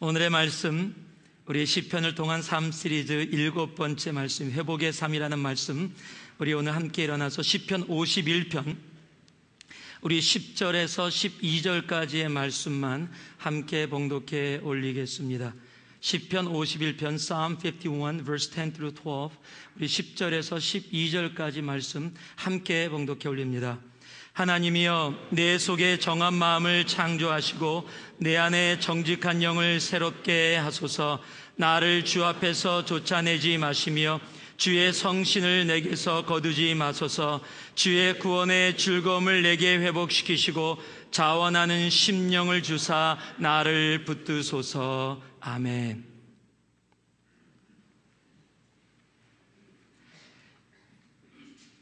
오늘의 말씀, 우리 시편을 통한 삶 시리즈 7번째 말씀, 회복의 삶이라는 말씀, 우리 오늘 함께 일어나서 시편 51편 우리 10절에서 12절까지의 말씀만 함께 봉독해 올리겠습니다. 시편 51편 Psalm 51 verse 10 through 12 우리 10절에서 12절까지 말씀 함께 봉독해 올립니다. 하나님이여, 내 속에 정한 마음을 창조하시고 내 안에 정직한 영을 새롭게 하소서. 나를 주 앞에서 쫓아내지 마시며 주의 성신을 내게서 거두지 마소서. 주의 구원의 즐거움을 내게 회복시키시고 자원하는 심령을 주사 나를 붙드소서. 아멘.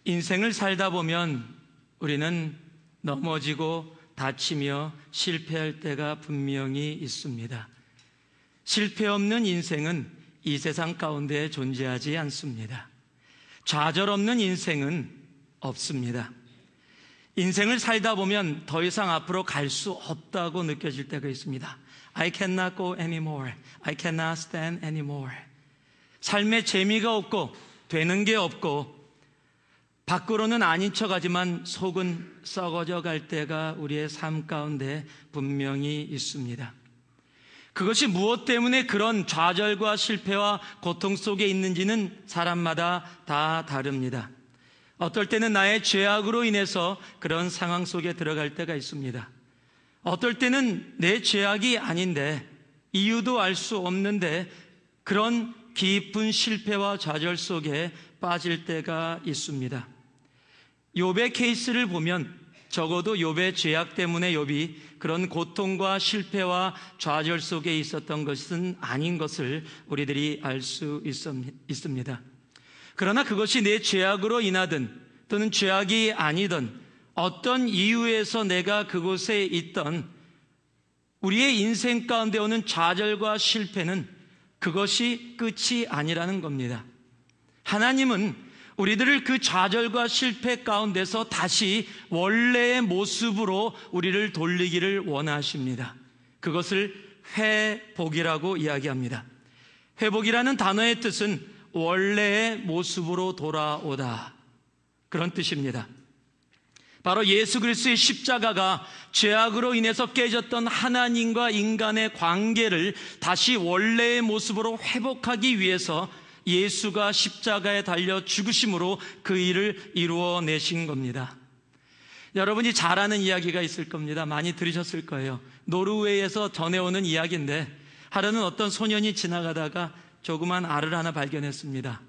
인생을 살다 보면 우리는 넘어지고 다치며 실패할 때가 분명히 있습니다. 실패 없는 인생은 이 세상 가운데 존재하지 않습니다. 좌절 없는 인생은 없습니다. 인생을 살다 보면 더 이상 앞으로 갈 수 없다고 느껴질 때가 있습니다. I cannot go anymore. I cannot stand anymore. 삶에 재미가 없고 되는 게 없고 밖으로는 아닌 척하지만 속은 썩어져 갈 때가 우리의 삶 가운데 분명히 있습니다. 그것이 무엇 때문에 그런 좌절과 실패와 고통 속에 있는지는 사람마다 다 다릅니다. 어떨 때는 나의 죄악으로 인해서 그런 상황 속에 들어갈 때가 있습니다. 어떨 때는 내 죄악이 아닌데 이유도 알 수 없는데 그런 깊은 실패와 좌절 속에 빠질 때가 있습니다. 욥의 케이스를 보면 적어도 욥의 죄악 때문에 욥이 그런 고통과 실패와 좌절 속에 있었던 것은 아닌 것을 우리들이 알 수 있습니다. 그러나 그것이 내 죄악으로 인하든 또는 죄악이 아니든 어떤 이유에서 내가 그곳에 있던 우리의 인생 가운데 오는 좌절과 실패는 그것이 끝이 아니라는 겁니다. 하나님은 우리들을 그 좌절과 실패 가운데서 다시 원래의 모습으로 우리를 돌리기를 원하십니다. 그것을 회복이라고 이야기합니다. 회복이라는 단어의 뜻은 원래의 모습으로 돌아오다, 그런 뜻입니다. 바로 예수 그리스도의 십자가가 죄악으로 인해서 깨졌던 하나님과 인간의 관계를 다시 원래의 모습으로 회복하기 위해서 예수가 십자가에 달려 죽으심으로 그 일을 이루어내신 겁니다. 여러분이 잘 아는 이야기가 있을 겁니다. 많이 들으셨을 거예요. 노르웨이에서 전해오는 이야기인데, 하루는 어떤 소년이 지나가다가 조그만 알을 하나 발견했습니다.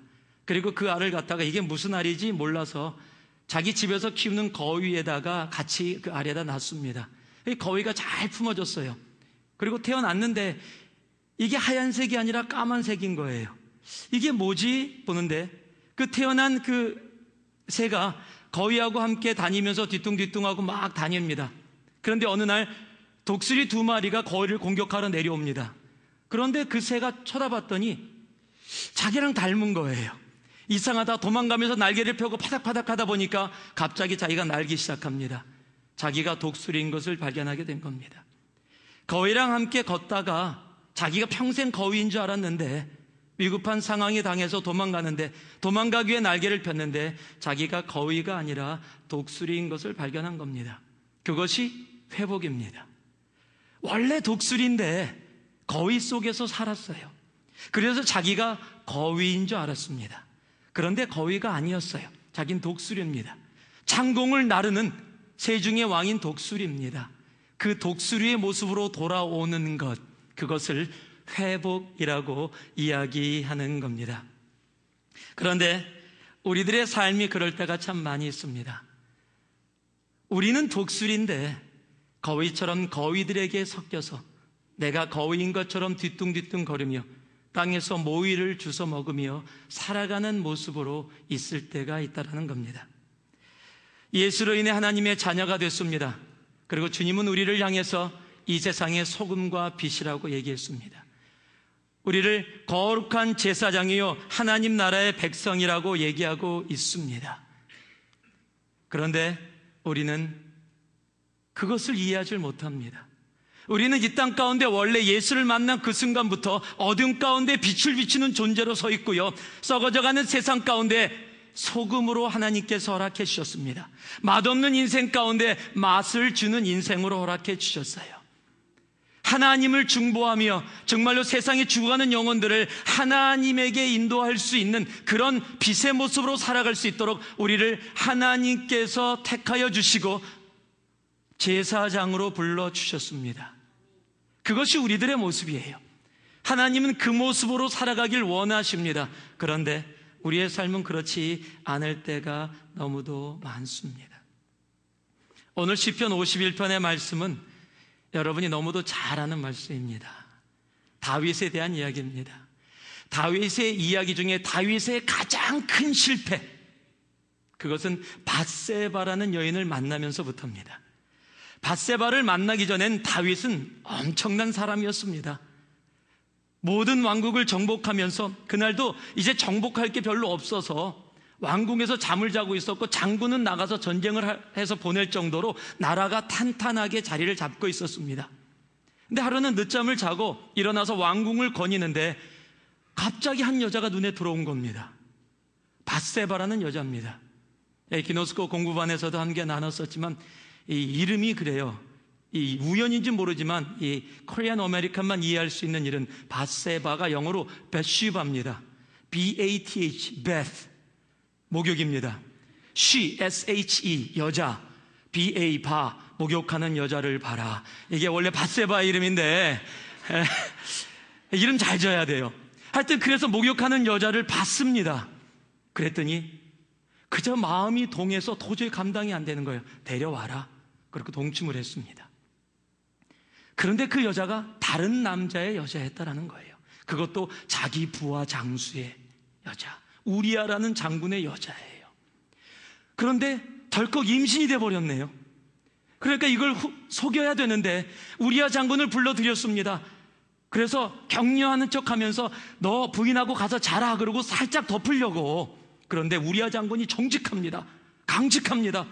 그리고 그 알을 갖다가 이게 무슨 알이지 몰라서 자기 집에서 키우는 거위에다가 같이 그 알에다 놨습니다. 이 거위가 잘 품어졌어요. 그리고 태어났는데 이게 하얀색이 아니라 까만색인 거예요. 이게 뭐지? 보는데 그 태어난 그 새가 거위하고 함께 다니면서 뒤뚱뒤뚱하고 막 다닙니다. 그런데 어느 날 독수리 2마리가 거위를 공격하러 내려옵니다. 그런데 그 새가 쳐다봤더니 자기랑 닮은 거예요. 이상하다, 도망가면서 날개를 펴고 파닥파닥 하다 보니까 갑자기 자기가 날기 시작합니다. 자기가 독수리인 것을 발견하게 된 겁니다. 거위랑 함께 걷다가 자기가 평생 거위인 줄 알았는데 위급한 상황에 당해서 도망가는데, 도망가기 위해 날개를 폈는데 자기가 거위가 아니라 독수리인 것을 발견한 겁니다. 그것이 회복입니다. 원래 독수리인데 거위 속에서 살았어요. 그래서 자기가 거위인 줄 알았습니다. 그런데 거위가 아니었어요. 자긴 독수리입니다. 창공을 나르는 새 중의 왕인 독수리입니다. 그 독수리의 모습으로 돌아오는 것, 그것을 회복이라고 이야기하는 겁니다. 그런데 우리들의 삶이 그럴 때가 참 많이 있습니다. 우리는 독수리인데 거위처럼 거위들에게 섞여서 내가 거위인 것처럼 뒤뚱뒤뚱 거리며 땅에서 모이를 주워 먹으며 살아가는 모습으로 있을 때가 있다는 겁니다. 예수로 인해 하나님의 자녀가 됐습니다. 그리고 주님은 우리를 향해서 이 세상의 소금과 빛이라고 얘기했습니다. 우리를 거룩한 제사장이요 하나님 나라의 백성이라고 얘기하고 있습니다. 그런데 우리는 그것을 이해하지 못합니다. 우리는 이 땅 가운데 원래 예수를 만난 그 순간부터 어둠 가운데 빛을 비추는 존재로 서 있고요, 썩어져가는 세상 가운데 소금으로 하나님께서 허락해 주셨습니다. 맛없는 인생 가운데 맛을 주는 인생으로 허락해 주셨어요. 하나님을 중보하며 정말로 세상에 죽어가는 영혼들을 하나님에게 인도할 수 있는 그런 빛의 모습으로 살아갈 수 있도록 우리를 하나님께서 택하여 주시고 제사장으로 불러주셨습니다. 그것이 우리들의 모습이에요. 하나님은 그 모습으로 살아가길 원하십니다. 그런데 우리의 삶은 그렇지 않을 때가 너무도 많습니다. 오늘 시편 51편의 말씀은 여러분이 너무도 잘 아는 말씀입니다. 다윗에 대한 이야기입니다. 다윗의 이야기 중에 다윗의 가장 큰 실패, 그것은 밧세바라는 여인을 만나면서부터입니다. 밧세바를 만나기 전엔 다윗은 엄청난 사람이었습니다. 모든 왕국을 정복하면서, 그날도 이제 정복할 게 별로 없어서 왕궁에서 잠을 자고 있었고 장군은 나가서 전쟁을 해서 보낼 정도로 나라가 탄탄하게 자리를 잡고 있었습니다. 근데 하루는 늦잠을 자고 일어나서 왕궁을 거니는데 갑자기 한 여자가 눈에 들어온 겁니다. 밧세바라는 여자입니다. 기노스코 공부반에서도 함께 나눴었지만 이 이름이 그래요. 이 우연인지 모르지만 이 코리안 아메리칸만 이해할 수 있는 이름, 밧세바가 영어로 베시바입니다. B-A-T-H, Beth, 목욕입니다. She, S-H-E, 여자, B-A, 바, 목욕하는 여자를 봐라. 이게 원래 밧세바의 이름인데 이름 잘 지어야 돼요. 하여튼 그래서 목욕하는 여자를 봤습니다. 그랬더니 그저 마음이 동해서 도저히 감당이 안 되는 거예요. 데려와라. 그렇게 동침을 했습니다. 그런데 그 여자가 다른 남자의 여자였다라는 거예요. 그것도 자기 부하 장수의 여자, 우리아라는 장군의 여자예요. 그런데 덜컥 임신이 돼버렸네요. 그러니까 이걸 속여야 되는데 우리아 장군을 불러들였습니다. 그래서 격려하는 척하면서 너 부인하고 가서 자라 그러고 살짝 덮으려고. 그런데 우리아 장군이 정직합니다. 강직합니다.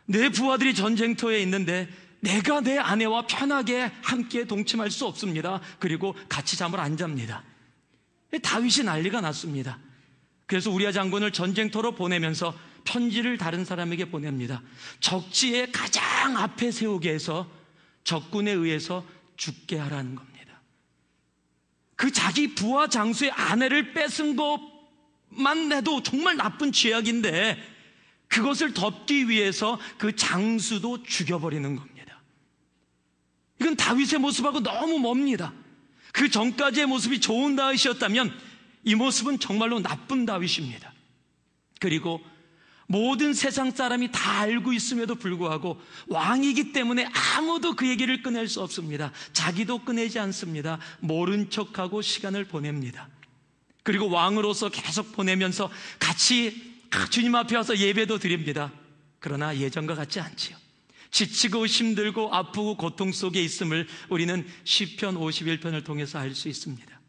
내 부하들이 전쟁터에 있는데 내가 내 아내와 편하게 함께 동침할 수 없습니다. 그리고 같이 잠을 안 잡니다. 다윗이 난리가 났습니다. 그래서 우리아 장군을 전쟁터로 보내면서 편지를 다른 사람에게 보냅니다. 적지에 가장 앞에 세우게 해서 적군에 의해서 죽게 하라는 겁니다. 그 자기 부하 장수의 아내를 뺏은 것만 해도 정말 나쁜 죄악인데 그것을 덮기 위해서 그 장수도 죽여버리는 겁니다. 이건 다윗의 모습하고 너무 멉니다. 그 전까지의 모습이 좋은 다윗이었다면 이 모습은 정말로 나쁜 다윗입니다. 그리고 모든 세상 사람이 다 알고 있음에도 불구하고 왕이기 때문에 아무도 그 얘기를 꺼낼 수 없습니다. 자기도 꺼내지 않습니다. 모른 척하고 시간을 보냅니다. 그리고 왕으로서 계속 보내면서 같이 주님 앞에 와서 예배도 드립니다. 그러나 예전과 같지 않지요. 지치고 힘들고 아프고 고통 속에 있음을 우리는 시편 51편을 통해서 알 수 있습니다.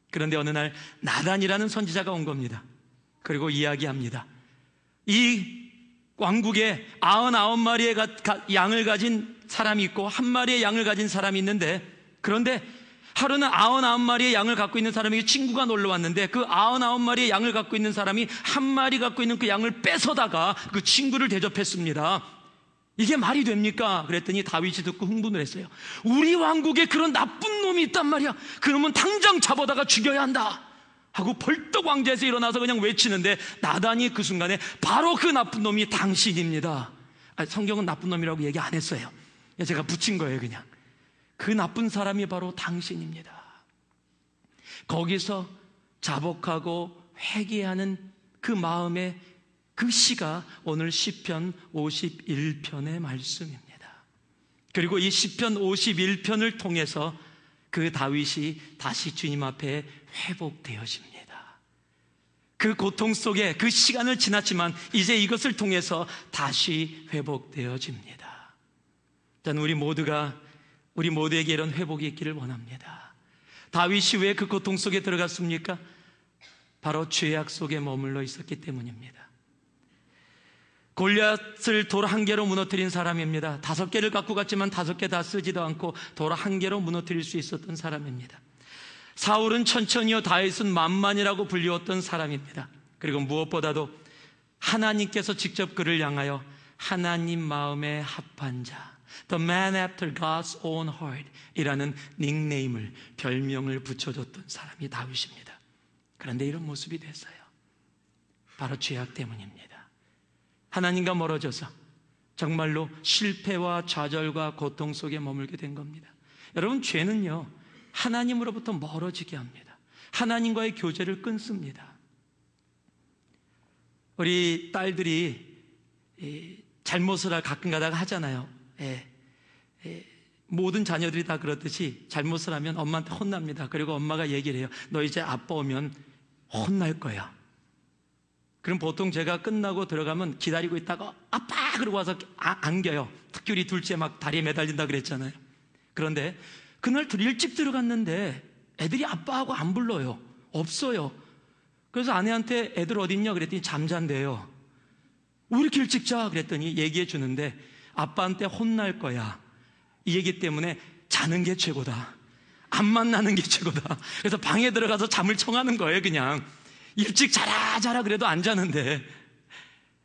그런데 어느 날 나단이라는 선지자가 온 겁니다. 그리고 이야기합니다. 이 왕국에 99마리의 양을 가진 사람이 있고 1마리의 양을 가진 사람이 있는데, 그런데 하루는 99마리의 양을 갖고 있는 사람에게 친구가 놀러 왔는데 그 99마리의 양을 갖고 있는 사람이 1마리 갖고 있는 그 양을 뺏어다가 그 친구를 대접했습니다. 이게 말이 됩니까? 그랬더니 다윗이 듣고 흥분을 했어요. 우리 왕국에 그런 나쁜 놈이 있단 말이야. 그놈은 당장 잡아다가 죽여야 한다 하고 벌떡 왕좌에서 일어나서 그냥 외치는데 나단이 그 순간에 바로 그 나쁜 놈이 당신입니다. 성경은 나쁜 놈이라고 얘기 안 했어요. 제가 붙인 거예요. 그냥 그 나쁜 사람이 바로 당신입니다. 거기서 자복하고 회개하는 그 마음의 그 시가 오늘 시편 51편의 말씀입니다. 그리고 이 시편 51편을 통해서 그 다윗이 다시 주님 앞에 회복되어집니다. 그 고통 속에 그 시간을 지났지만 이제 이것을 통해서 다시 회복되어집니다. 저는 우리 모두에게 이런 회복이 있기를 원합니다. 다윗이 왜 그 고통 속에 들어갔습니까? 바로 죄악 속에 머물러 있었기 때문입니다. 골리앗을 돌 한 개로 무너뜨린 사람입니다. 5개를 갖고 갔지만 5개 다 쓰지도 않고 돌 한 개로 무너뜨릴 수 있었던 사람입니다. 사울은 천천히요, 다윗은 만만이라고 불리웠던 사람입니다. 그리고 무엇보다도 하나님께서 직접 그를 향하여 하나님 마음에 합한 자, The man after God's own heart 이라는 닉네임을, 별명을 붙여줬던 사람이 다윗입니다. 그런데 이런 모습이 됐어요. 바로 죄악 때문입니다. 하나님과 멀어져서 정말로 실패와 좌절과 고통 속에 머물게 된 겁니다. 여러분, 죄는요, 하나님으로부터 멀어지게 합니다. 하나님과의 교제를 끊습니다. 우리 딸들이 잘못을 가끔 가다가 하잖아요. 모든 자녀들이 다 그렇듯이 잘못을 하면 엄마한테 혼납니다. 그리고 엄마가 얘기를 해요. 너 이제 아빠 오면 혼날 거야. 그럼 보통 제가 끝나고 들어가면 기다리고 있다가 아빠! 그러고 와서 안겨요. 특히 우리 둘째 막 다리에 매달린다 그랬잖아요. 그런데 그날 둘이 일찍 들어갔는데 애들이 아빠하고 안 불러요. 없어요. 그래서 아내한테 애들 어딨냐 그랬더니 잠잔대요. 왜 이렇게 일찍 자? 그랬더니 얘기해 주는데 아빠한테 혼날 거야. 이 얘기 때문에 자는 게 최고다. 안 만나는 게 최고다. 그래서 방에 들어가서 잠을 청하는 거예요. 그냥 일찍 자라 그래도 안 자는데.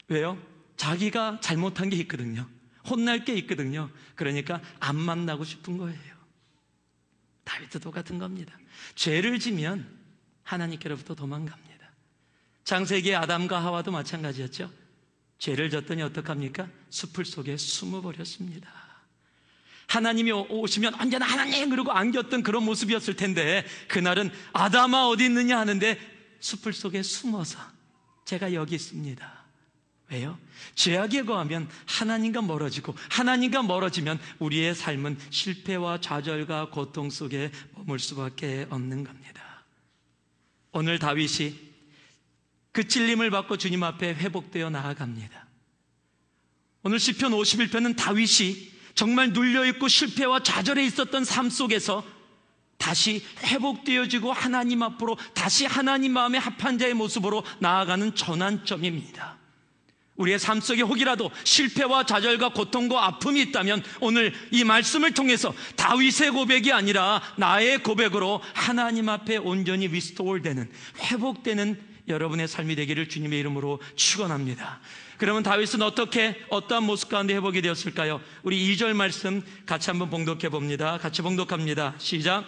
왜요? 자기가 잘못한 게 있거든요. 혼날 게 있거든요. 그러니까 안 만나고 싶은 거예요. 다윗도 똑같은 겁니다. 죄를 지면 하나님께로부터 도망갑니다. 창세기의 아담과 하와도 마찬가지였죠. 죄를 졌더니 어떡합니까? 숲을 속에 숨어버렸습니다. 하나님이 오시면 언제나 하나님 그러고 안겼던 그런 모습이었을 텐데 그날은 아담아 어디 있느냐 하는데 숲을 속에 숨어서 제가 여기 있습니다. 왜요? 죄악에 거하면 하나님과 멀어지고 하나님과 멀어지면 우리의 삶은 실패와 좌절과 고통 속에 머물 수밖에 없는 겁니다. 오늘 다윗이 그 찔림을 받고 주님 앞에 회복되어 나아갑니다. 오늘 시편 51편은 다윗이 정말 눌려있고 실패와 좌절에 있었던 삶 속에서 다시 회복되어지고 하나님 앞으로 다시 하나님 마음에 합한 자의 모습으로 나아가는 전환점입니다. 우리의 삶 속에 혹이라도 실패와 좌절과 고통과 아픔이 있다면 오늘 이 말씀을 통해서 다윗의 고백이 아니라 나의 고백으로 하나님 앞에 온전히 리스토어되는, 회복되는 여러분의 삶이 되기를 주님의 이름으로 축원합니다. 그러면 다윗은 어떠한 모습 가운데 회복이 되었을까요? 우리 2절 말씀 같이 한번 봉독해 봅니다. 같이 봉독합니다. 시작.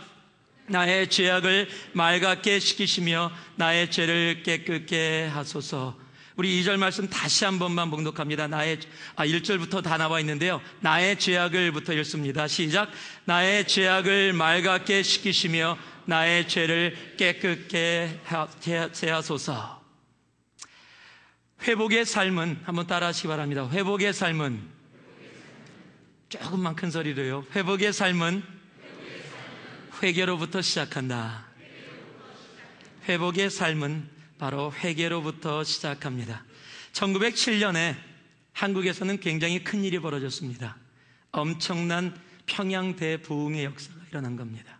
나의 죄악을 맑게 씻기시며 나의 죄를 깨끗게 하소서. 우리 2절 말씀 다시 한 번만 봉독합니다. 1절부터 다 나와 있는데요. 나의 죄악을부터 읽습니다. 시작. 나의 죄악을 맑게 씻기시며 나의 죄를 깨끗게 하소서. 회복의 삶은 한번 따라 하시기 바랍니다. 회복의 삶은 조금만 큰 소리로요. 회복의 삶은 회개로부터 시작한다. 회복의 삶은 바로 회개로부터 시작합니다. 1907년에 한국에서는 굉장히 큰 일이 벌어졌습니다. 엄청난 평양 대부흥의 역사가 일어난 겁니다.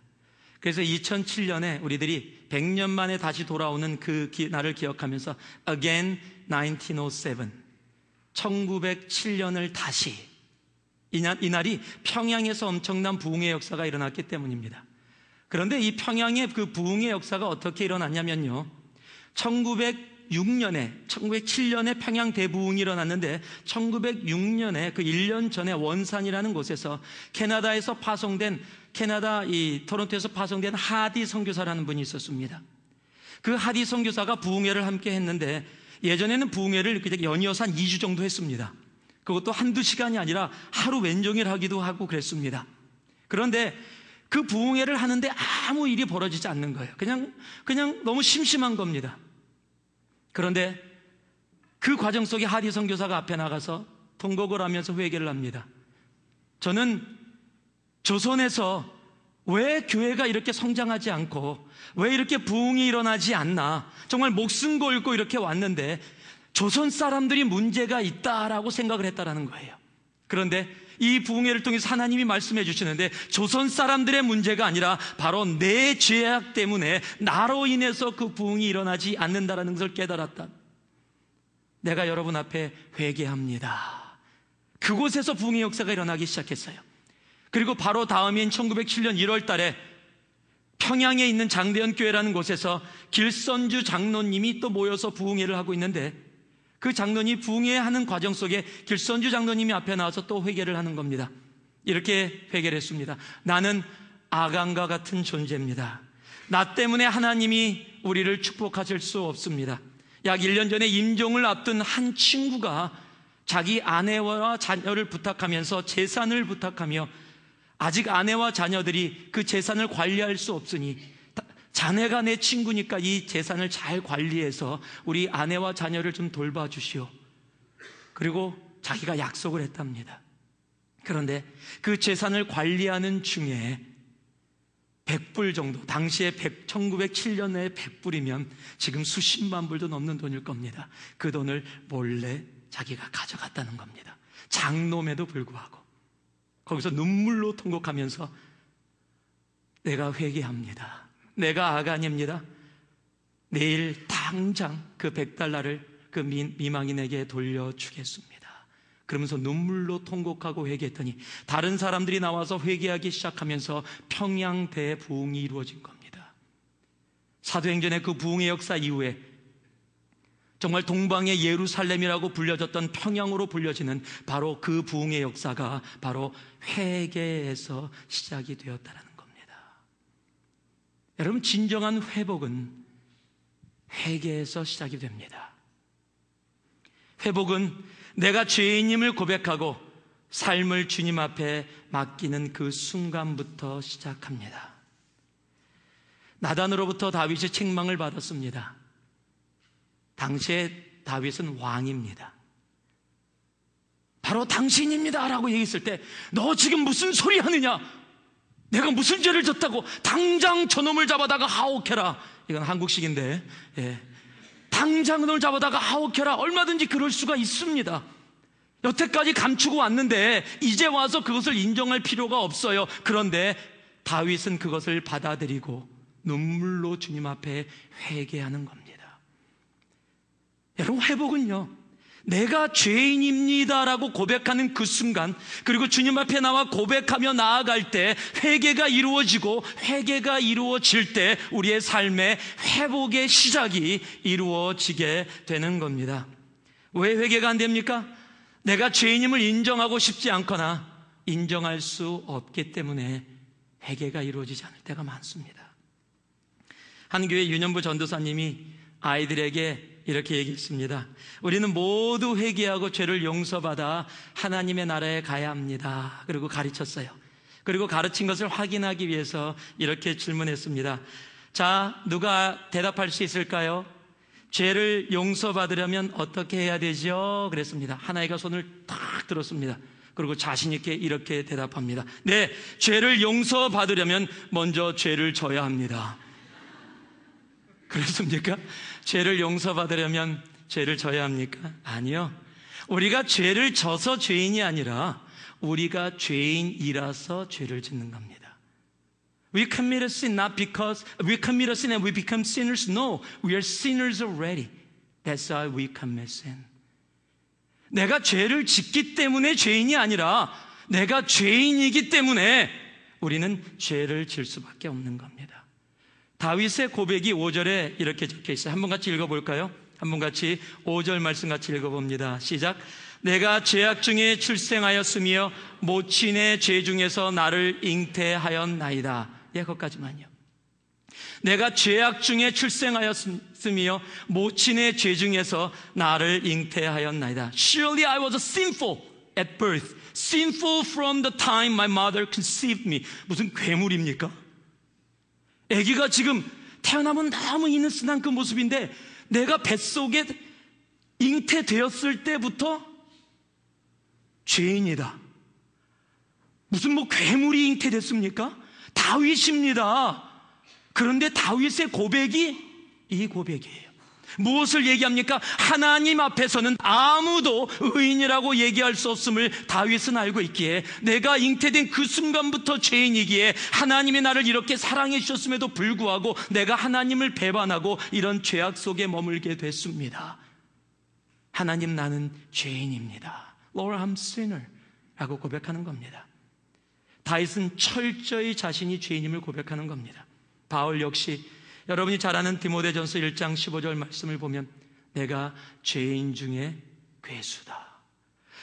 그래서 2007년에 우리들이 100년 만에 다시 돌아오는 그 날을 기억하면서 Again 1907, 1907년을 다시, 이날이 평양에서 엄청난 부흥의 역사가 일어났기 때문입니다. 그런데 이 평양의 그 부흥의 역사가 어떻게 일어났냐면요, 1907년에 평양 대부흥이 일어났는데 1906년에 그 1년 전에 원산이라는 곳에서 캐나다에서 파송된 토론토에서 파송된 하디 선교사라는 분이 있었습니다. 그 하디 선교사가 부흥회를 함께 했는데 예전에는 부흥회를 그냥 연이어서 한 2주 정도 했습니다. 그것도 한두 시간이 아니라 하루 왼종일 하기도 하고 그랬습니다. 그런데 그 부흥회를 하는데 아무 일이 벌어지지 않는 거예요. 그냥 너무 심심한 겁니다. 그런데 그 과정 속에 하디 선교사가 앞에 나가서 통곡을 하면서 회개를 합니다. 저는 조선에서 왜 교회가 이렇게 성장하지 않고 왜 이렇게 부흥이 일어나지 않나, 정말 목숨 걸고 이렇게 왔는데 조선 사람들이 문제가 있다라고 생각을 했다라는 거예요. 그런데 이 부흥회를 통해서 하나님이 말씀해 주시는데 조선 사람들의 문제가 아니라 바로 내 죄악 때문에 나로 인해서 그 부흥이 일어나지 않는다라는 것을 깨달았다. 내가 여러분 앞에 회개합니다. 그곳에서 부흥의 역사가 일어나기 시작했어요. 그리고 바로 다음인 1907년 1월 달에 평양에 있는 장대현 교회라는 곳에서 길선주 장로님이 또 모여서 부흥회를 하고 있는데, 그 장로님이 부흥회하는 과정 속에 길선주 장로님이 앞에 나와서 또 회개를 하는 겁니다. 이렇게 회개를 했습니다. 나는 아간과 같은 존재입니다. 나 때문에 하나님이 우리를 축복하실 수 없습니다. 약 1년 전에 임종을 앞둔 한 친구가 자기 아내와 자녀를 부탁하면서 재산을 부탁하며, 아직 아내와 자녀들이 그 재산을 관리할 수 없으니 자네가 내 친구니까 이 재산을 잘 관리해서 우리 아내와 자녀를 좀 돌봐주시오. 그리고 자기가 약속을 했답니다. 그런데 그 재산을 관리하는 중에 100불 정도, 당시에 1907년에 100불이면 지금 수십만 불도 넘는 돈일 겁니다. 그 돈을 몰래 자기가 가져갔다는 겁니다. 장놈에도 불구하고 거기서 눈물로 통곡하면서 내가 회개합니다. 내가 아간입니다. 내일 당장 그 100달러를 그 미망인에게 돌려주겠습니다. 그러면서 눈물로 통곡하고 회개했더니 다른 사람들이 나와서 회개하기 시작하면서 평양 대부흥이 이루어진 겁니다. 사도행전의 그 부흥의 역사 이후에 정말 동방의 예루살렘이라고 불려졌던 평양으로 불려지는 바로 그 부흥의 역사가 바로 회개에서 시작이 되었다는 겁니다. 여러분, 진정한 회복은 회개에서 시작이 됩니다. 회복은 내가 죄인임을 고백하고 삶을 주님 앞에 맡기는 그 순간부터 시작합니다. 나단으로부터 다윗이 책망을 받았습니다. 당시에 다윗은 왕입니다. 바로 당신입니다 라고 얘기했을 때, 너 지금 무슨 소리 하느냐? 내가 무슨 죄를 졌다고? 당장 저놈을 잡아다가 하옥해라. 이건 한국식인데, 당장 놈을 잡아다가 하옥해라. 얼마든지 그럴 수가 있습니다. 여태까지 감추고 왔는데 이제 와서 그것을 인정할 필요가 없어요. 그런데 다윗은 그것을 받아들이고 눈물로 주님 앞에 회개하는 겁니다. 여러분, 회복은요, 내가 죄인입니다라고 고백하는 그 순간, 그리고 주님 앞에 나와 고백하며 나아갈 때 회개가 이루어지고, 회개가 이루어질 때 우리의 삶의 회복의 시작이 이루어지게 되는 겁니다. 왜 회개가 안 됩니까? 내가 죄인임을 인정하고 싶지 않거나 인정할 수 없기 때문에 회개가 이루어지지 않을 때가 많습니다. 한 교회 유년부 전도사님이 아이들에게 이렇게 얘기했습니다. 우리는 모두 회개하고 죄를 용서받아 하나님의 나라에 가야 합니다. 그리고 가르쳤어요. 그리고 가르친 것을 확인하기 위해서 이렇게 질문했습니다. 자, 누가 대답할 수 있을까요? 죄를 용서받으려면 어떻게 해야 되죠? 그랬습니다. 하나이가 손을 탁 들었습니다. 그리고 자신 있게 이렇게 대답합니다. 네, 죄를 용서받으려면 먼저 죄를 져야 합니다. 그렇습니까? 죄를 용서받으려면 죄를 져야 합니까? 아니요. 우리가 죄를 져서 죄인이 아니라 우리가 죄인이라서 죄를 짓는 겁니다. We commit a sin not because we commit a sin and we become sinners. No, we are sinners already. That's why we commit sin. 내가 죄를 짓기 때문에 죄인이 아니라 내가 죄인이기 때문에 우리는 죄를 질 수밖에 없는 겁니다. 다윗의 고백이 5절에 이렇게 적혀 있어요. 한번 같이 읽어볼까요? 한번 같이 5절 말씀 같이 읽어봅니다. 시작. 내가 죄악 중에 출생하였으며 모친의 죄 중에서 나를 잉태하였나이다. 예, 거기까지만요. 내가 죄악 중에 출생하였으며 모친의 죄 중에서 나를 잉태하였나이다. Surely I was sinful at birth, sinful from the time my mother conceived me. 무슨 괴물입니까? 아기가 지금 태어나면 너무 이너스한 그 모습인데 내가 뱃속에 잉태되었을 때부터 죄인이다. 무슨 괴물이 잉태됐습니까? 다윗입니다. 그런데 다윗의 고백이 이 고백이에요. 무엇을 얘기합니까? 하나님 앞에서는 아무도 의인이라고 얘기할 수 없음을 다윗은 알고 있기에, 내가 잉태된 그 순간부터 죄인이기에 하나님이 나를 이렇게 사랑해 주셨음에도 불구하고 내가 하나님을 배반하고 이런 죄악 속에 머물게 됐습니다. 하나님, 나는 죄인입니다. Lord, I'm sinner 라고 고백하는 겁니다. 다윗은 철저히 자신이 죄인임을 고백하는 겁니다. 바울 역시 여러분이 잘 아는 디모데전서 1장 15절 말씀을 보면 내가 죄인 중에 괴수다.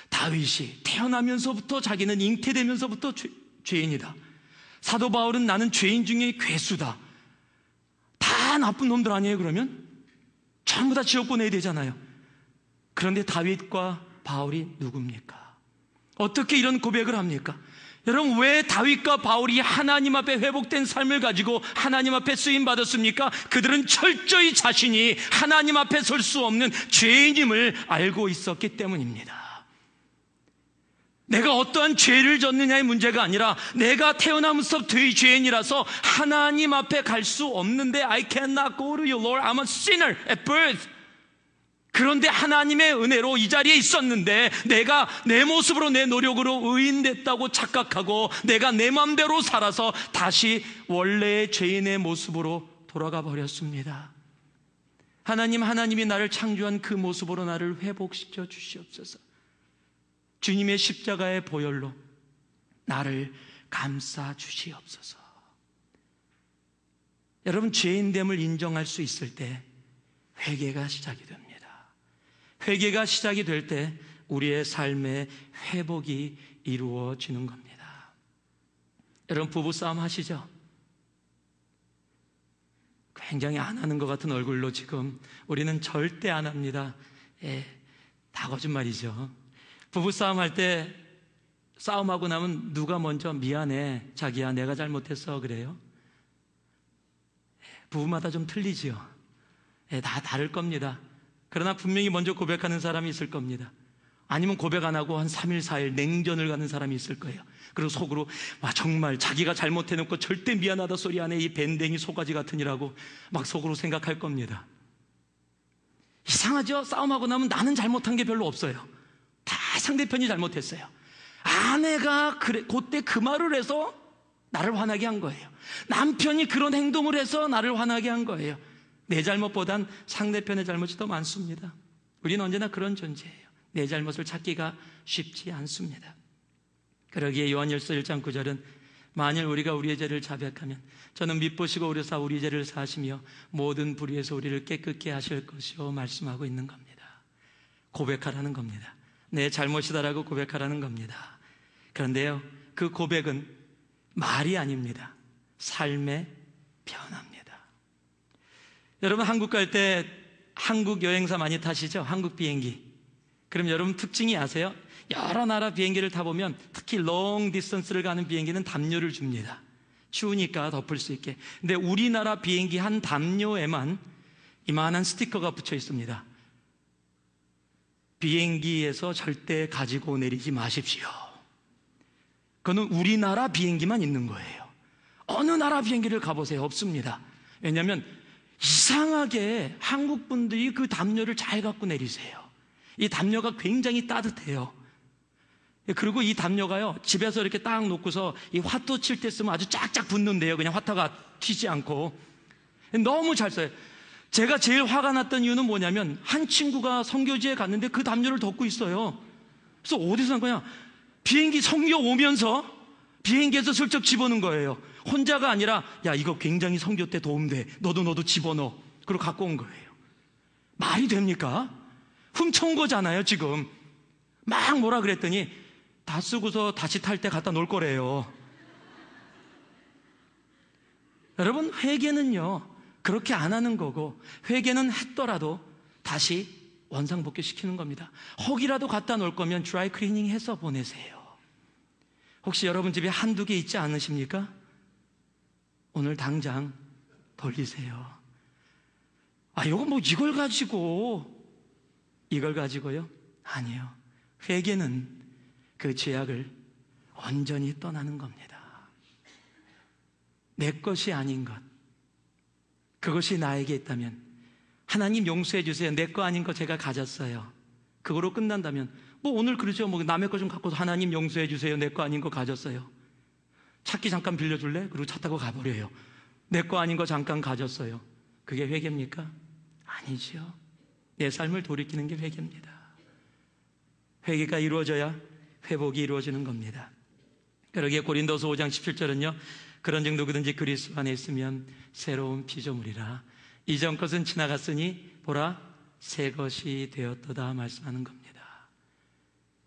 다윗이 태어나면서부터 자기는 잉태되면서부터 죄인이다. 사도 바울은 나는 죄인 중에 괴수다. 다 나쁜 놈들 아니에요? 그러면 전부 다 지옥 보내야 되잖아요. 그런데 다윗과 바울이 누굽니까? 어떻게 이런 고백을 합니까? 여러분, 왜 다윗과 바울이 하나님 앞에 회복된 삶을 가지고 하나님 앞에 쓰임받았습니까? 그들은 철저히 자신이 하나님 앞에 설 수 없는 죄인임을 알고 있었기 때문입니다. 내가 어떠한 죄를 졌느냐의 문제가 아니라 내가 태어나면서 죄인이라서 하나님 앞에 갈 수 없는데 I cannot go to you, Lord. I'm a sinner at birth. 그런데 하나님의 은혜로 이 자리에 있었는데 내가 내 모습으로 내 노력으로 의인됐다고 착각하고 내가 내 마음대로 살아서 다시 원래의 죄인의 모습으로 돌아가 버렸습니다. 하나님이 나를 창조한 그 모습으로 나를 회복시켜 주시옵소서. 주님의 십자가의 보혈로 나를 감싸 주시옵소서. 여러분, 죄인됨을 인정할 수 있을 때 회개가 시작이 됩니다. 회개가 시작이 될 때 우리의 삶의 회복이 이루어지는 겁니다. 여러분, 부부싸움 하시죠? 굉장히 안 하는 것 같은 얼굴로 지금 우리는 절대 안 합니다. 다 거짓말이죠. 부부싸움 할 때 싸움하고 나면 누가 먼저 미안해, 자기야 내가 잘못했어 그래요? 부부마다 좀 틀리지요. 다 다를 겁니다. 그러나 분명히 먼저 고백하는 사람이 있을 겁니다. 아니면 고백 안 하고 한 3일 4일 냉전을 가는 사람이 있을 거예요. 그리고 속으로 정말 자기가 잘못해놓고 절대 미안하다 소리 안 해, 이 밴댕이 소가지 같으니라고 막 속으로 생각할 겁니다. 이상하죠? 싸움하고 나면 나는 잘못한 게 별로 없어요. 다 상대편이 잘못했어요. 아내가 그때 그 말을 해서 나를 화나게 한 거예요. 남편이 그런 행동을 해서 나를 화나게 한 거예요. 내 잘못보단 상대편의 잘못이 더 많습니다. 우리는 언제나 그런 존재예요. 내 잘못을 찾기가 쉽지 않습니다. 그러기에 요한일서 1장 9절은 만일 우리가 우리의 죄를 자백하면 저는 미쁘시고 오래사 우리 죄를 사하시며 모든 불의에서 우리를 깨끗게 하실 것이요 말씀하고 있는 겁니다. 고백하라는 겁니다. 내 잘못이다라고 고백하라는 겁니다. 그런데요, 그 고백은 말이 아닙니다. 삶의 변화입니다. 여러분, 한국 갈 때 한국 여행사 많이 타시죠? 한국 비행기. 그럼 여러분 특징이 아세요? 여러 나라 비행기를 타보면 특히 롱 디스턴스를 가는 비행기는 담요를 줍니다. 추우니까 덮을 수 있게. 근데 우리나라 비행기 한 담요에만 이만한 스티커가 붙여 있습니다. 비행기에서 절대 가지고 내리지 마십시오. 그거는 우리나라 비행기만 있는 거예요. 어느 나라 비행기를 가보세요. 없습니다. 왜냐하면 이상하게 한국 분들이 그 담요를 잘 갖고 내리세요. 이 담요가 굉장히 따뜻해요. 그리고 이 담요가요, 집에서 이렇게 딱 놓고서 이 화토 칠 때 쓰면 아주 쫙쫙 붙는데요. 그냥 화토가 튀지 않고. 너무 잘 써요. 제가 제일 화가 났던 이유는 뭐냐면 한 친구가 선교지에 갔는데 그 담요를 덮고 있어요. 그래서 어디서 산 거냐? 비행기 선교 오면서 비행기에서 슬쩍 집어넣은 거예요. 혼자가 아니라 야, 이거 굉장히 선교 때 도움돼. 너도 집어넣어. 그리고 갖고 온 거예요. 말이 됩니까? 훔쳐온 거잖아요. 지금 막 뭐라 그랬더니 다 쓰고서 다시 탈 때 갖다 놓을 거래요. 여러분, 회개는요 그렇게 안 하는 거고, 회개는 했더라도 다시 원상복귀 시키는 겁니다. 혹이라도 갖다 놓을 거면 드라이 클리닝 해서 보내세요. 혹시 여러분 집에 한두 개 있지 않으십니까? 오늘 당장 돌리세요. 이거 이걸 가지고요? 아니요. 회개는 그 죄악을 온전히 떠나는 겁니다. 내 것이 아닌 것, 그것이 나에게 있다면 하나님 용서해 주세요. 내 거 아닌 거 제가 가졌어요. 그거로 끝난다면 오늘 그러죠. 남의 거 좀 갖고 하나님 용서해 주세요. 내 거 아닌 거 가졌어요. 차키 잠깐 빌려줄래? 그리고 차 타고 가버려요. 내 거 아닌 거 잠깐 가졌어요. 그게 회개입니까? 아니죠. 내 삶을 돌이키는 게 회개입니다. 회개가 이루어져야 회복이 이루어지는 겁니다. 그러기에 고린도서 5장 17절은요, 그런즉 누구든지 그리스도 안에 있으면 새로운 피조물이라. 이전 것은 지나갔으니 보라 새 것이 되었도다 말씀하는 겁니다.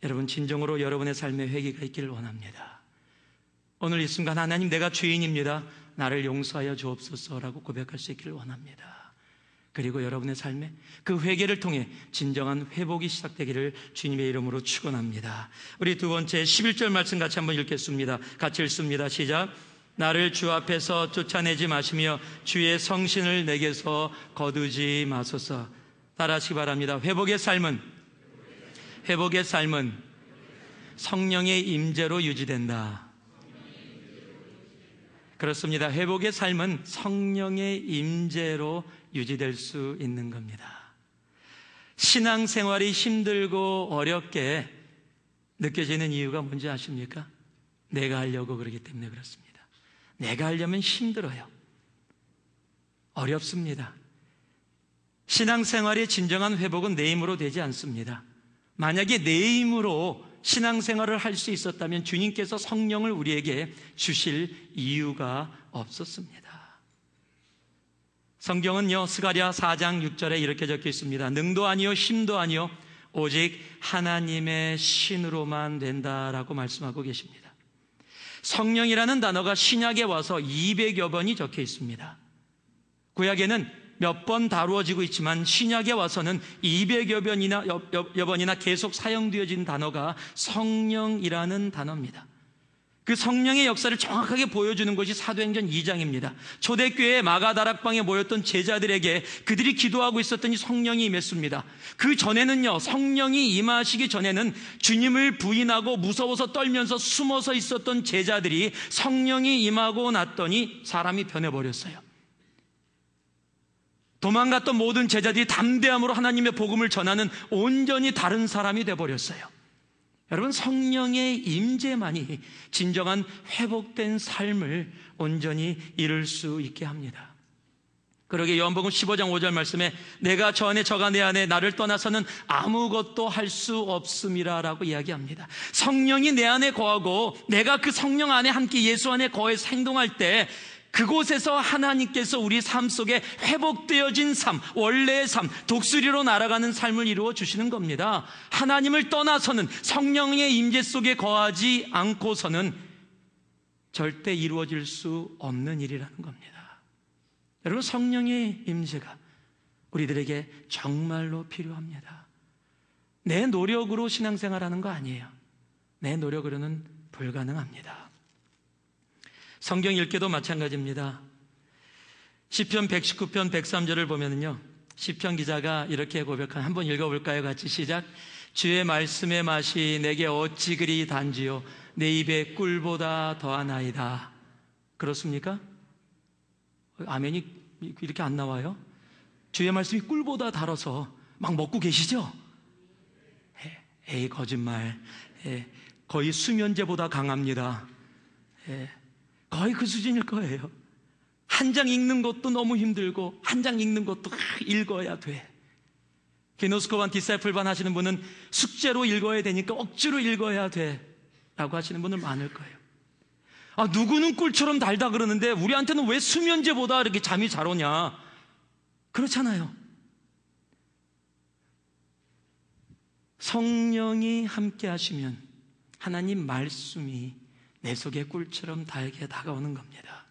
여러분, 진정으로 여러분의 삶에 회개가 있기를 원합니다. 오늘 이 순간 하나님, 내가 죄인입니다, 나를 용서하여 주옵소서라고 고백할 수 있기를 원합니다. 그리고 여러분의 삶에 그 회개를 통해 진정한 회복이 시작되기를 주님의 이름으로 축원합니다. 우리 두 번째 11절 말씀 같이 한번 읽겠습니다. 같이 읽습니다. 시작. 나를 주 앞에서 쫓아내지 마시며 주의 성신을 내게서 거두지 마소서. 따라하시기 바랍니다. 회복의 삶은 성령의 임재로 유지된다. 그렇습니다. 회복의 삶은 성령의 임재로 유지될 수 있는 겁니다. 신앙생활이 힘들고 어렵게 느껴지는 이유가 뭔지 아십니까? 내가 하려고 그러기 때문에 그렇습니다. 내가 하려면 힘들어요. 어렵습니다. 신앙생활의 진정한 회복은 내 힘으로 되지 않습니다. 만약에 내 힘으로 신앙생활을 할 수 있었다면 주님께서 성령을 우리에게 주실 이유가 없었습니다. 성경은요, 스가랴 4장 6절에 이렇게 적혀 있습니다. 능도 아니요 힘도 아니요 오직 하나님의 신으로만 된다라고 말씀하고 계십니다. 성령이라는 단어가 신약에 와서 200여 번이 적혀 있습니다. 구약에는 몇 번 다루어지고 있지만 신약에 와서는 200여 번이나 계속 사용되어진 단어가 성령이라는 단어입니다. 그 성령의 역사를 정확하게 보여주는 것이 사도행전 2장입니다. 초대교회 마가다락방에 모였던 제자들에게 그들이 기도하고 있었더니 성령이 임했습니다. 그 전에는요, 성령이 임하시기 전에는 주님을 부인하고 무서워서 떨면서 숨어서 있었던 제자들이 성령이 임하고 났더니 사람이 변해버렸어요. 도망갔던 모든 제자들이 담대함으로 하나님의 복음을 전하는 온전히 다른 사람이 되어버렸어요. 여러분, 성령의 임재만이 진정한 회복된 삶을 온전히 이룰 수 있게 합니다. 그러게 요한복음 15장 5절 말씀에 내가 저 안에 저가 내 안에 나를 떠나서는 아무것도 할 수 없음이라 라고 이야기합니다. 성령이 내 안에 거하고 내가 그 성령 안에 함께 예수 안에 거해서 행동할 때 그곳에서 하나님께서 우리 삶 속에 회복되어진 삶, 원래의 삶, 독수리로 날아가는 삶을 이루어 주시는 겁니다. 하나님을 떠나서는, 성령의 임재 속에 거하지 않고서는 절대 이루어질 수 없는 일이라는 겁니다. 여러분, 성령의 임재가 우리들에게 정말로 필요합니다. 내 노력으로 신앙생활하는 거 아니에요. 내 노력으로는 불가능합니다. 성경 읽기도 마찬가지입니다. 시편 119편 103절을 보면요, 시편 기자가 이렇게 고백한, 한번 읽어볼까요? 같이 시작. 주의 말씀의 맛이 내게 어찌 그리 단지요 내 입에 꿀보다 더하나이다. 그렇습니까? 아멘이 이렇게 안 나와요? 주의 말씀이 꿀보다 달아서 막 먹고 계시죠? 에이, 거짓말. 거의 수면제보다 강합니다. 거의 그 수준일 거예요. 한 장 읽는 것도 너무 힘들고 한 장 읽는 것도 읽어야 돼. 게노스코반 디사이플반 하시는 분은 숙제로 읽어야 되니까 억지로 읽어야 돼 라고 하시는 분들 많을 거예요. 누구는 꿀처럼 달다 그러는데 우리한테는 왜 수면제보다 이렇게 잠이 잘 오냐? 그렇잖아요. 성령이 함께 하시면 하나님 말씀이 내 속에 꿀처럼 달게 다가오는 겁니다.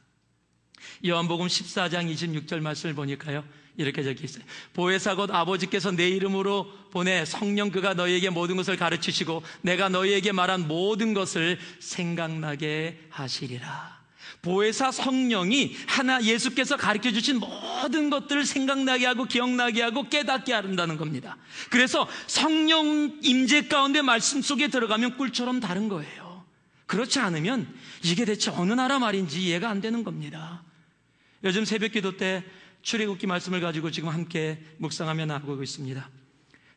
요한복음 14장 26절 말씀을 보니까요, 이렇게 적혀 있어요. 보혜사 곧 아버지께서 내 이름으로 보내 성령 그가 너희에게 모든 것을 가르치시고 내가 너희에게 말한 모든 것을 생각나게 하시리라. 보혜사 성령이 예수께서 가르쳐 주신 모든 것들을 생각나게 하고 기억나게 하고 깨닫게 한다는 겁니다. 그래서 성령 임재 가운데 말씀 속에 들어가면 꿀처럼 다른 거예요. 그렇지 않으면 이게 대체 어느 나라 말인지 이해가 안 되는 겁니다. 요즘 새벽기도 때 출애굽기 말씀을 가지고 지금 함께 묵상하며 나가고 있습니다.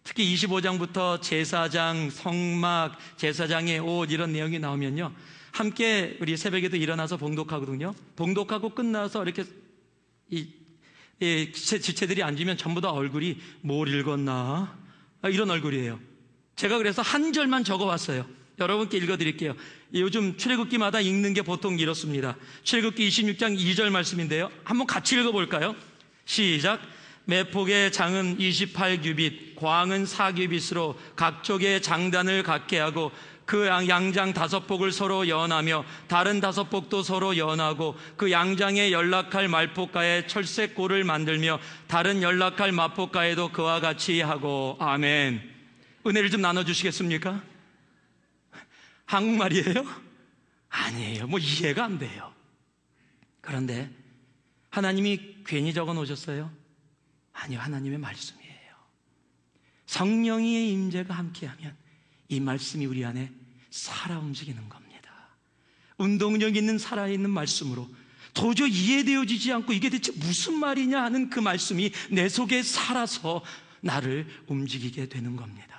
특히 25장부터 제사장, 성막, 제사장의 옷 이런 내용이 나오면요, 함께 우리 새벽에도 일어나서 봉독하거든요. 봉독하고 끝나서 이렇게 지체들이 앉으면 전부 다 얼굴이 뭘 읽었나? 이런 얼굴이에요. 제가 그래서 한 절만 적어왔어요. 여러분께 읽어드릴게요. 요즘 출애굽기마다 읽는 게 보통 이렇습니다. 출애굽기 26장 2절 말씀인데요. 한번 같이 읽어볼까요? 시작. 매폭의 장은 28규빗, 광은 4규빗으로 각족의 장단을 갖게 하고 그 양장 5폭을 서로 연하며 다른 5폭도 서로 연하고 그 양장에 연락할 말폭가에 철새골을 만들며 다른 연락할 마폭가에도 그와 같이 하고. 아멘. 은혜를 좀 나눠주시겠습니까? 한국말이에요? 아니에요. 뭐 이해가 안 돼요. 그런데 하나님이 괜히 적어 놓으셨어요? 아니요, 하나님의 말씀이에요. 성령의 임재가 함께하면 이 말씀이 우리 안에 살아 움직이는 겁니다. 운동력 있는 살아있는 말씀으로 도저히 이해되어지지 않고 이게 대체 무슨 말이냐 하는 그 말씀이 내 속에 살아서 나를 움직이게 되는 겁니다.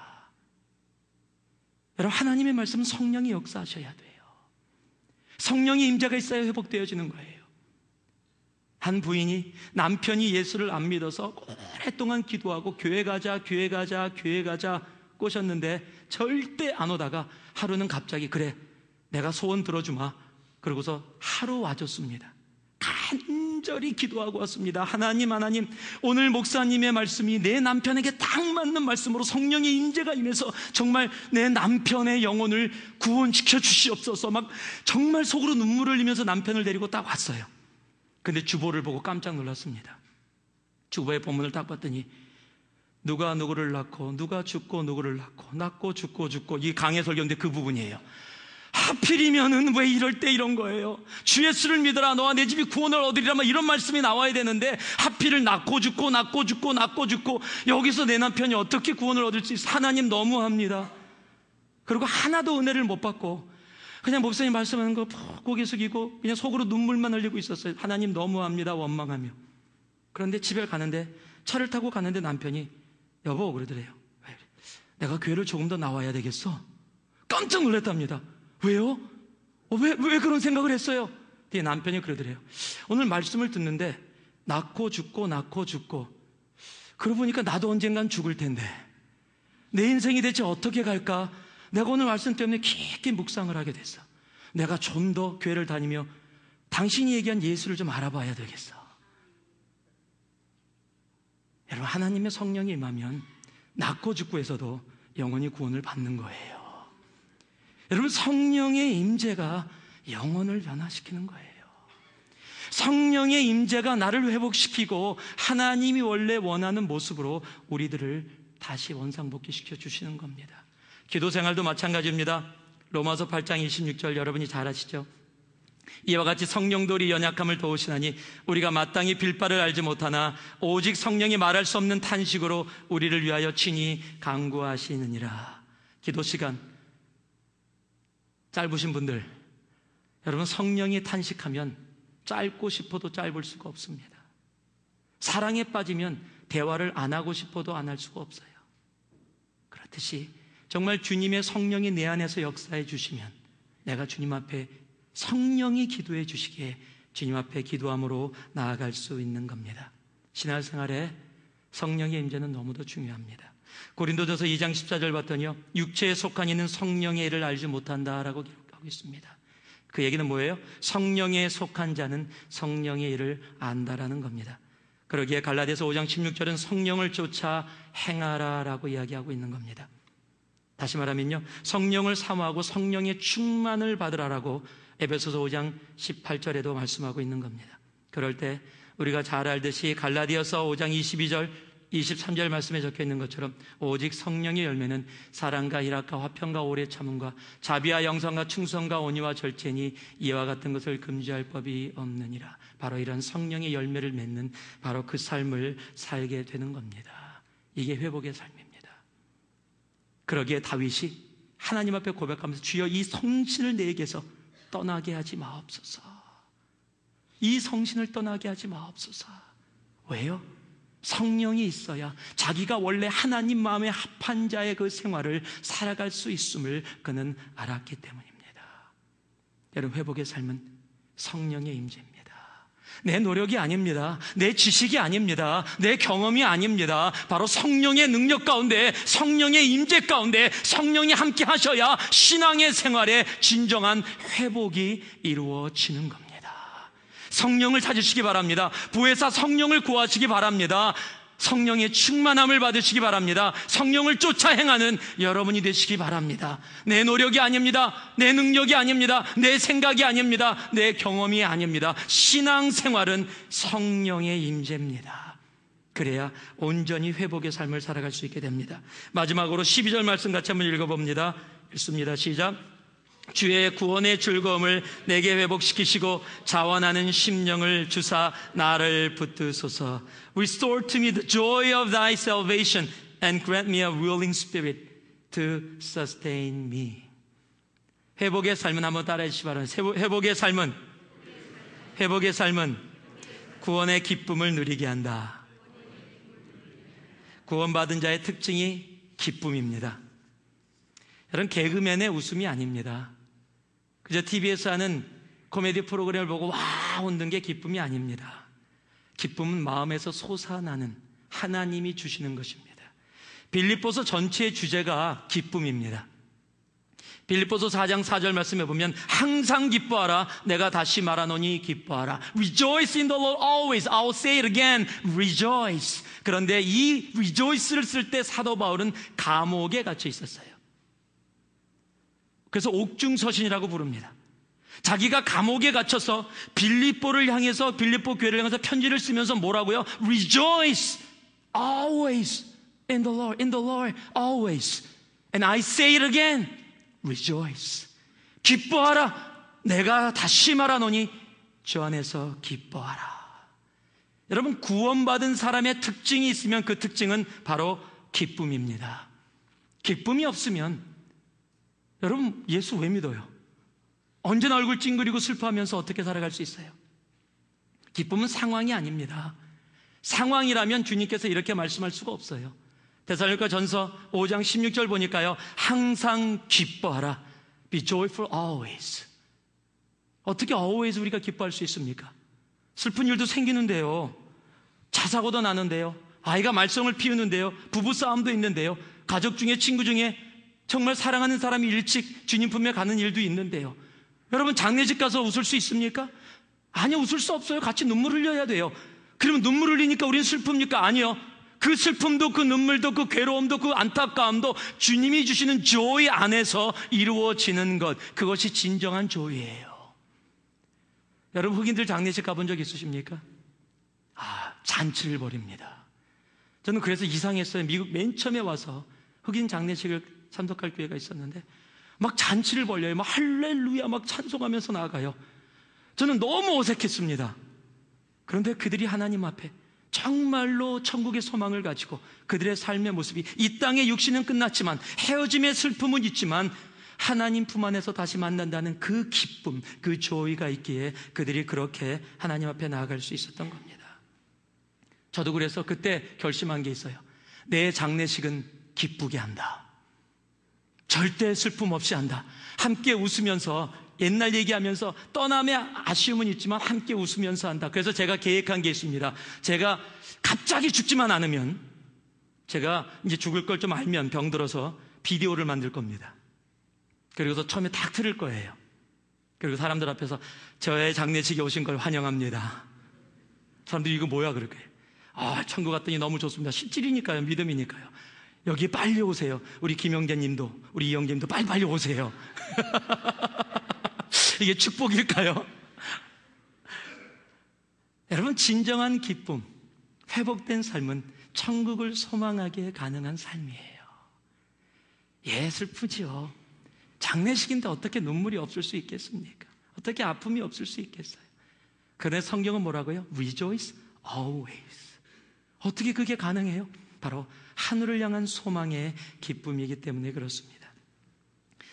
여러분, 하나님의 말씀은 성령이 역사하셔야 돼요. 성령의 임재가 있어야 회복되어지는 거예요. 한 부인이 남편이 예수를 안 믿어서 오랫동안 기도하고 교회 가자 꼬셨는데 절대 안 오다가 하루는 갑자기 그래 내가 소원 들어주마 그러고서 하루 와줬습니다. 간절히 기도하고 왔습니다. 하나님 오늘 목사님의 말씀이 내 남편에게 딱 맞는 말씀으로 성령의 임재가 임해서 정말 내 남편의 영혼을 구원시켜 주시옵소서. 막 정말 속으로 눈물을 흘리면서 남편을 데리고 딱 왔어요. 근데 주보를 보고 깜짝 놀랐습니다. 주보의 본문을 딱 봤더니 누가 누구를 낳고 누가 죽고 누구를 낳고 죽고 이 강해 설교인데 그 부분이에요. 하필이면은 왜 이럴 때 이런 거예요. 주 예수를 믿어라 너와 내 집이 구원을 얻으리라 이런 말씀이 나와야 되는데 하필을 낳고 죽고 여기서 내 남편이 어떻게 구원을 얻을 수 있어. 하나님 너무합니다. 그리고 하나도 은혜를 못 받고 그냥 목사님 말씀하는 거 고개 숙이고 그냥 속으로 눈물만 흘리고 있었어요. 하나님 너무합니다. 원망하며. 그런데 집에 가는데 차를 타고 가는데 남편이 여보 그러더래요. 내가 교회를 조금 더 나와야 되겠어? 깜짝 놀랐답니다. 왜요? 왜 그런 생각을 했어요? 뒤에 남편이 그러더래요. 오늘 말씀을 듣는데 낳고 죽고 그러고 보니까 나도 언젠간 죽을 텐데 내 인생이 대체 어떻게 갈까? 내가 오늘 말씀 때문에 깊게 묵상을 하게 됐어. 내가 좀 더 교회를 다니며 당신이 얘기한 예수를 좀 알아봐야 되겠어. 여러분, 하나님의 성령이 임하면 낳고 죽고에서도 영혼이 구원을 받는 거예요. 여러분, 성령의 임재가 영혼을 변화시키는 거예요. 성령의 임재가 나를 회복시키고 하나님이 원래 원하는 모습으로 우리들을 다시 원상복귀시켜 주시는 겁니다. 기도 생활도 마찬가지입니다. 로마서 8장 26절 여러분이 잘 아시죠? 이와 같이 성령도 우리 연약함을 도우시나니 우리가 마땅히 빌 바를 알지 못하나 오직 성령이 말할 수 없는 탄식으로 우리를 위하여 친히 간구하시느니라. 기도 시간 짧으신 분들, 여러분 성령이 탄식하면 짧고 싶어도 짧을 수가 없습니다. 사랑에 빠지면 대화를 안 하고 싶어도 안 할 수가 없어요. 그렇듯이 정말 주님의 성령이 내 안에서 역사해 주시면 내가 주님 앞에 성령이 기도해 주시기에 주님 앞에 기도함으로 나아갈 수 있는 겁니다. 신앙생활에 성령의 임재는 너무도 중요합니다. 고린도전서 2장 14절 봤더니요, 육체에 속한 이는 성령의 일을 알지 못한다라고 기록하고 있습니다. 그 얘기는 뭐예요? 성령에 속한 자는 성령의 일을 안다라는 겁니다. 그러기에 갈라디아서 5장 16절은 성령을 쫓아 행하라라고 이야기하고 있는 겁니다. 다시 말하면요, 성령을 사모하고 성령의 충만을 받으라라고 에베소서 5장 18절에도 말씀하고 있는 겁니다. 그럴 때 우리가 잘 알듯이 갈라디아서 5장 22절 23절 말씀에 적혀 있는 것처럼 오직 성령의 열매는 사랑과 희락과 화평과 오래 참음과 자비와 영성과 충성과 온유와 절제니 이와 같은 것을 금지할 법이 없느니라. 바로 이런 성령의 열매를 맺는 바로 그 삶을 살게 되는 겁니다. 이게 회복의 삶입니다. 그러기에 다윗이 하나님 앞에 고백하면서 주여 이 성신을 내게서 떠나게 하지 마옵소서. 이 성신을 떠나게 하지 마옵소서. 왜요? 성령이 있어야 자기가 원래 하나님 마음에 합한 자의 그 생활을 살아갈 수 있음을 그는 알았기 때문입니다. 여러분, 회복의 삶은 성령의 임재입니다. 내 노력이 아닙니다. 내 지식이 아닙니다. 내 경험이 아닙니다. 바로 성령의 능력 가운데, 성령의 임재 가운데 성령이 함께 하셔야 신앙의 생활에 진정한 회복이 이루어지는 겁니다. 성령을 찾으시기 바랍니다. 부회사 성령을 구하시기 바랍니다. 성령의 충만함을 받으시기 바랍니다. 성령을 쫓아 행하는 여러분이 되시기 바랍니다. 내 노력이 아닙니다. 내 능력이 아닙니다. 내 생각이 아닙니다. 내 경험이 아닙니다. 신앙생활은 성령의 임재입니다. 그래야 온전히 회복의 삶을 살아갈 수 있게 됩니다. 마지막으로 12절 말씀 같이 한번 읽어봅니다. 읽습니다. 시작. 주의 구원의 즐거움을 내게 회복시키시고 자원하는 심령을 주사 나를 붙드소서. Restore to me the joy of thy salvation and grant me a willing spirit to sustain me. 회복의 삶은 한번 따라해 주시기 바랍니다. 회복의 삶은 구원의 기쁨을 누리게 한다. 구원받은 자의 특징이 기쁨입니다. 여러분, 개그맨의 웃음이 아닙니다. 그저 TV에서 하는 코미디 프로그램을 보고 와 웃는 게 기쁨이 아닙니다. 기쁨은 마음에서 솟아나는 하나님이 주시는 것입니다. 빌립보서 전체의 주제가 기쁨입니다. 빌립보서 4장 4절 말씀에 보면 항상 기뻐하라. 내가 다시 말하노니 기뻐하라. Rejoice in the Lord always. I will say it again. Rejoice. 그런데 이 rejoice를 쓸 때 사도 바울은 감옥에 갇혀 있었어요. 그래서 옥중서신이라고 부릅니다. 자기가 감옥에 갇혀서 빌립보를 향해서, 빌립보 교회를 향해서 편지를 쓰면서 뭐라고요? Rejoice always in the Lord always. And I say it again. Rejoice. 기뻐하라. 내가 다시 말하노니 주 안에서 기뻐하라. 여러분, 구원받은 사람의 특징이 있으면 그 특징은 바로 기쁨입니다. 기쁨이 없으면 여러분, 예수 왜 믿어요? 언제나 얼굴 찡그리고 슬퍼하면서 어떻게 살아갈 수 있어요? 기쁨은 상황이 아닙니다. 상황이라면 주님께서 이렇게 말씀할 수가 없어요. 데살로니가 전서 5장 16절 보니까요, 항상 기뻐하라. Be joyful always. 어떻게 always 우리가 기뻐할 수 있습니까? 슬픈 일도 생기는데요, 자사고도 나는데요, 아이가 말썽을 피우는데요, 부부싸움도 있는데요, 가족 중에, 친구 중에 정말 사랑하는 사람이 일찍 주님 품에 가는 일도 있는데요, 여러분, 장례식 가서 웃을 수 있습니까? 아니요, 웃을 수 없어요. 같이 눈물 흘려야 돼요. 그러면 눈물 흘리니까 우리는 슬픕니까? 아니요. 그 슬픔도, 그 눈물도, 그 괴로움도, 그 안타까움도 주님이 주시는 조이 안에서 이루어지는 것, 그것이 진정한 조이예요. 여러분, 흑인들 장례식 가본 적 있으십니까? 잔치를 벌입니다. 저는 그래서 이상했어요. 미국 맨 처음에 와서 흑인 장례식을 참석할 기회가 있었는데 막 잔치를 벌려요. 막 할렐루야 막 찬송하면서 나아가요. 저는 너무 어색했습니다. 그런데 그들이 하나님 앞에 정말로 천국의 소망을 가지고 그들의 삶의 모습이, 이 땅의 육신은 끝났지만, 헤어짐의 슬픔은 있지만 하나님 품 안에서 다시 만난다는 그 기쁨, 그 조이가 있기에 그들이 그렇게 하나님 앞에 나아갈 수 있었던 겁니다. 저도 그래서 그때 결심한 게 있어요. 내 장례식은 기쁘게 한다. 절대 슬픔 없이 한다. 함께 웃으면서, 옛날 얘기하면서 떠남의 아쉬움은 있지만 함께 웃으면서 한다. 그래서 제가 계획한 게 있습니다. 제가 갑자기 죽지만 않으면, 제가 이제 죽을 걸 좀 알면 병들어서 비디오를 만들 겁니다. 그리고서 처음에 딱 틀을 거예요. 그리고 사람들 앞에서 저의 장례식에 오신 걸 환영합니다. 사람들이 이거 뭐야 그럴 거예요. 천국 갔더니 너무 좋습니다. 실질이니까요, 믿음이니까요. 여기 빨리 오세요. 우리 김영재 님도, 우리 이영재 님도 빨리 오세요. 이게 축복일까요? 여러분, 진정한 기쁨, 회복된 삶은 천국을 소망하게 가능한 삶이에요. 슬프죠. 장례식인데 어떻게 눈물이 없을 수 있겠습니까? 어떻게 아픔이 없을 수 있겠어요? 그런데 성경은 뭐라고요? Rejoice always. 어떻게 그게 가능해요? 바로 하늘을 향한 소망의 기쁨이기 때문에 그렇습니다.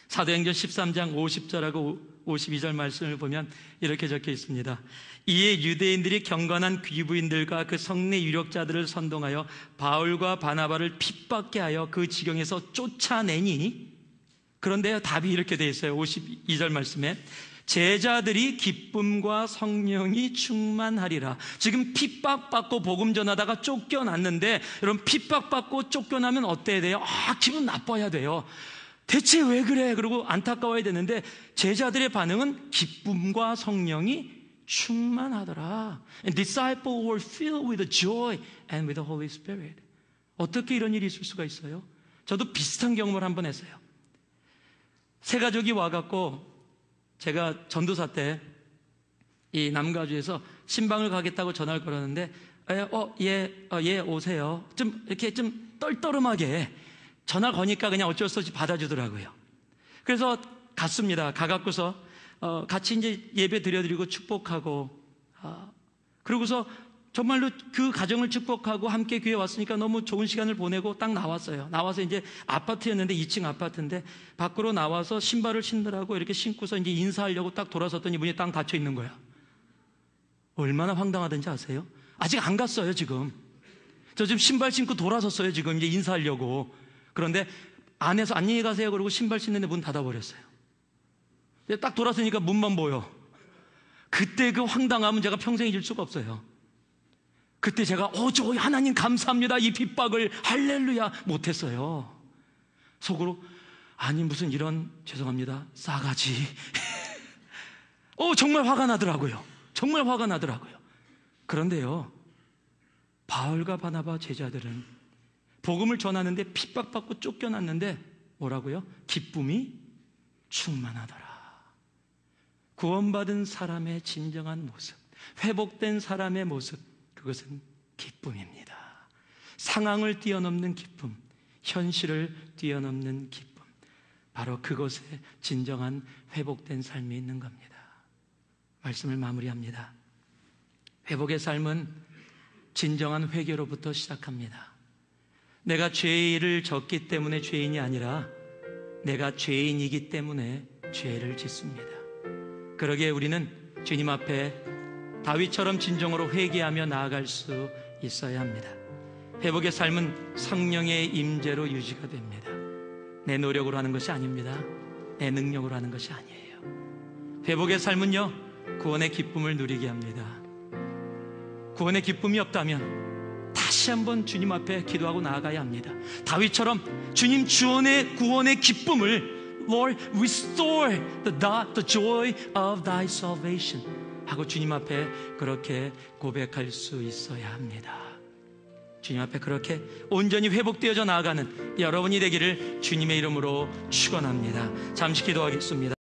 사도행전 13장 50절하고 52절 말씀을 보면 이렇게 적혀 있습니다. 이에 유대인들이 경건한 귀부인들과 그 성내 유력자들을 선동하여 바울과 바나바를 핍박게 하여 그 지경에서 쫓아내니, 그런데 답이 이렇게 되어 있어요. 52절 말씀에 제자들이 기쁨과 성령이 충만하리라. 지금 핍박받고 복음 전하다가 쫓겨났는데, 여러분 핍박받고 쫓겨나면 어때야 돼요? 기분 나빠야 돼요. 대체 왜 그래? 그리고 안타까워야 되는데, 제자들의 반응은 기쁨과 성령이 충만하더라. And disciples were filled with joy and with the Holy Spirit. 어떻게 이런 일이 있을 수가 있어요? 저도 비슷한 경험을 한번 했어요. 세 가족이 와갖고, 제가 전도사 때 이 남가주에서 신방을 가겠다고 전화를 걸었는데, 예, 오세요. 좀 이렇게 좀 떨떠름하게 전화 거니까 그냥 어쩔 수 없이 받아주더라고요. 그래서 갔습니다. 가갖고서 같이 이제 예배 드려드리고 축복하고, 그러고서 정말로 그 가정을 축복하고 함께 교회 왔으니까 너무 좋은 시간을 보내고 딱 나왔어요. 나와서 이제 아파트였는데 2층 아파트인데 밖으로 나와서 신발을 신으라고 이렇게 신고서 이제 인사하려고 딱 돌아섰더니 문이 딱 닫혀 있는 거야. 얼마나 황당하던지 아세요? 아직 안 갔어요, 지금. 저 지금 신발 신고 돌아섰어요, 지금 이제 인사하려고. 그런데 안에서 안녕히 가세요 그러고 신발 신는데 문 닫아버렸어요. 딱 돌아서니까 문만 보여. 그때 그 황당함은 제가 평생 잊을 수가 없어요. 그때 제가 저 하나님 감사합니다, 이 핍박을 할렐루야 못했어요. 속으로 아니 무슨 이런, 죄송합니다, 싸가지. 정말 화가 나더라고요. 정말 화가 나더라고요. 그런데요, 바울과 바나바 제자들은 복음을 전하는데 핍박받고 쫓겨났는데 뭐라고요? 기쁨이 충만하더라. 구원받은 사람의 진정한 모습, 회복된 사람의 모습, 그것은 기쁨입니다. 상황을 뛰어넘는 기쁨, 현실을 뛰어넘는 기쁨, 바로 그것에 진정한 회복된 삶이 있는 겁니다. 말씀을 마무리합니다. 회복의 삶은 진정한 회개로부터 시작합니다. 내가 죄를 졌기 때문에 죄인이 아니라 내가 죄인이기 때문에 죄를 짓습니다. 그러기에 우리는 주님 앞에 다윗처럼 진정으로 회개하며 나아갈 수 있어야 합니다. 회복의 삶은 성령의 임재로 유지가 됩니다. 내 노력으로 하는 것이 아닙니다. 내 능력으로 하는 것이 아니에요. 회복의 삶은요, 구원의 기쁨을 누리게 합니다. 구원의 기쁨이 없다면 다시 한번 주님 앞에 기도하고 나아가야 합니다. 다윗처럼 주님 구원의 기쁨을 Lord, restore the joy of thy salvation 하고 주님 앞에 그렇게 고백할 수 있어야 합니다. 주님 앞에 그렇게 온전히 회복되어져 나아가는 여러분이 되기를 주님의 이름으로 축원합니다. 잠시 기도하겠습니다.